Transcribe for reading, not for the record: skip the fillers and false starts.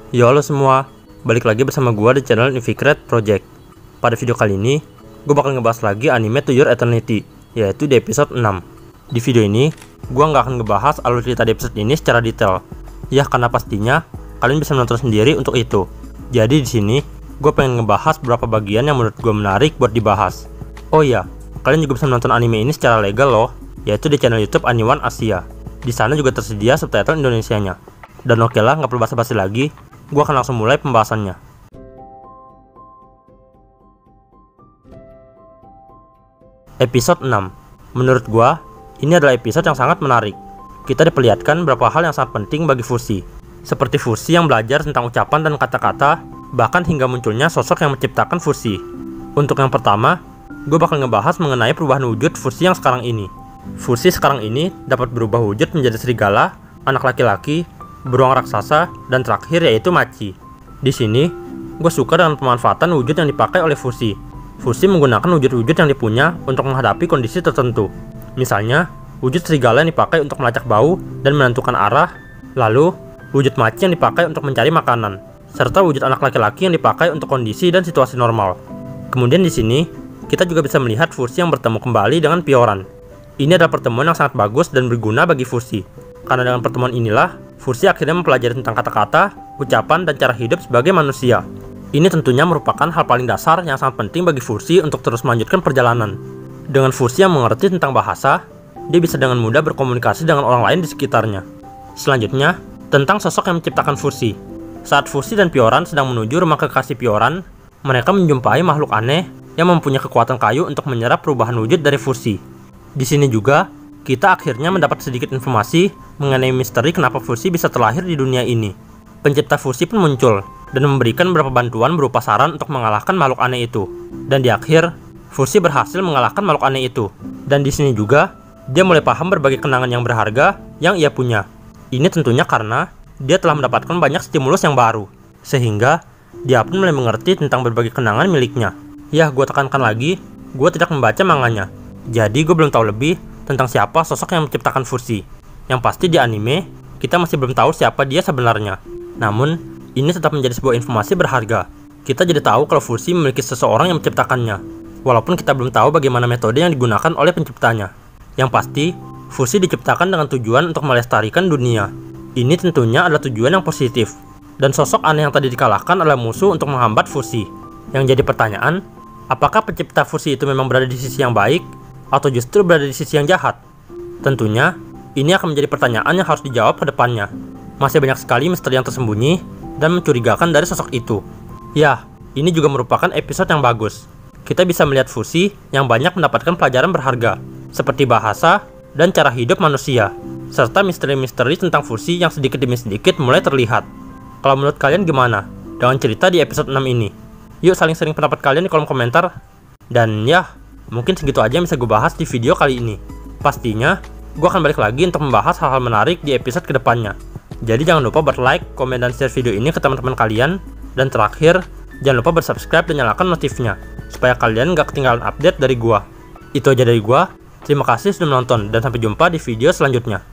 Yo halo semua, balik lagi bersama gua di channel Inficred Project. Pada video kali ini, gua bakal ngebahas lagi anime To Your Eternity, yaitu di episode 6. Di video ini, gua nggak akan ngebahas alur cerita di episode ini secara detail. Ya karena pastinya, kalian bisa menonton sendiri untuk itu. Jadi di sini, gua pengen ngebahas beberapa bagian yang menurut gua menarik buat dibahas. Oh iya, kalian juga bisa menonton anime ini secara legal loh, yaitu di channel YouTube Aniwan Asia. Di sana juga tersedia subtitle Indonesianya. Dan oke lah, nggak perlu basa-basi lagi. Gua akan langsung mulai pembahasannya. Episode 6. Menurut gua, ini adalah episode yang sangat menarik. Kita diperlihatkan beberapa hal yang sangat penting bagi Fushi. Seperti Fushi yang belajar tentang ucapan dan kata-kata, bahkan hingga munculnya sosok yang menciptakan Fushi. Untuk yang pertama, gua bakal ngebahas mengenai perubahan wujud Fushi yang sekarang ini. Fushi sekarang ini dapat berubah wujud menjadi serigala, anak laki-laki, beruang raksasa, dan terakhir yaitu Machi. Di sini, gue suka dengan pemanfaatan wujud yang dipakai oleh Fushi. Fushi menggunakan wujud-wujud yang dipunya untuk menghadapi kondisi tertentu. Misalnya, wujud serigala yang dipakai untuk melacak bau dan menentukan arah, lalu wujud Machi yang dipakai untuk mencari makanan, serta wujud anak laki-laki yang dipakai untuk kondisi dan situasi normal. Kemudian di sini, kita juga bisa melihat Fushi yang bertemu kembali dengan Pioran. Ini adalah pertemuan yang sangat bagus dan berguna bagi Fushi, karena dengan pertemuan inilah Fushi akhirnya mempelajari tentang kata-kata, ucapan, dan cara hidup sebagai manusia. Ini tentunya merupakan hal paling dasar yang sangat penting bagi Fushi untuk terus melanjutkan perjalanan. Dengan Fushi yang mengerti tentang bahasa, dia bisa dengan mudah berkomunikasi dengan orang lain di sekitarnya. Selanjutnya, tentang sosok yang menciptakan Fushi. Saat Fushi dan Pioran sedang menuju rumah kekasih Pioran, mereka menjumpai makhluk aneh yang mempunyai kekuatan kayu untuk menyerap perubahan wujud dari Fushi. Di sini juga, kita akhirnya mendapat sedikit informasi mengenai misteri kenapa Fushi bisa terlahir di dunia ini. Pencipta Fushi pun muncul dan memberikan beberapa bantuan berupa saran untuk mengalahkan makhluk aneh itu. Dan di akhir, Fushi berhasil mengalahkan makhluk aneh itu. Dan di sini juga, dia mulai paham berbagai kenangan yang berharga yang ia punya. Ini tentunya karena dia telah mendapatkan banyak stimulus yang baru, sehingga dia pun mulai mengerti tentang berbagai kenangan miliknya. Ya, gue tekankan lagi, gue tidak membaca manganya, jadi gue belum tahu lebih tentang siapa sosok yang menciptakan Fushi. Yang pasti di anime, kita masih belum tahu siapa dia sebenarnya. Namun, ini tetap menjadi sebuah informasi berharga. Kita jadi tahu kalau Fushi memiliki seseorang yang menciptakannya, walaupun kita belum tahu bagaimana metode yang digunakan oleh penciptanya. Yang pasti, Fushi diciptakan dengan tujuan untuk melestarikan dunia. Ini tentunya adalah tujuan yang positif. Dan sosok aneh yang tadi dikalahkan adalah musuh untuk menghambat Fushi. Yang jadi pertanyaan, apakah pencipta Fushi itu memang berada di sisi yang baik, atau justru berada di sisi yang jahat? Tentunya, ini akan menjadi pertanyaan yang harus dijawab ke depannya. Masih banyak sekali misteri yang tersembunyi dan mencurigakan dari sosok itu. Ya, ini juga merupakan episode yang bagus. Kita bisa melihat Fushi yang banyak mendapatkan pelajaran berharga, seperti bahasa dan cara hidup manusia, serta misteri-misteri tentang Fushi yang sedikit demi sedikit mulai terlihat. Kalau menurut kalian gimana dengan cerita di episode 6 ini? Yuk saling sharing pendapat kalian di kolom komentar. Dan ya, mungkin segitu aja yang bisa gue bahas di video kali ini. Pastinya, gue akan balik lagi untuk membahas hal-hal menarik di episode kedepannya. Jadi jangan lupa buat like, komen, dan share video ini ke teman-teman kalian. Dan terakhir, jangan lupa subscribe dan nyalakan notifnya, supaya kalian gak ketinggalan update dari gue. Itu aja dari gue. Terima kasih sudah menonton, dan sampai jumpa di video selanjutnya.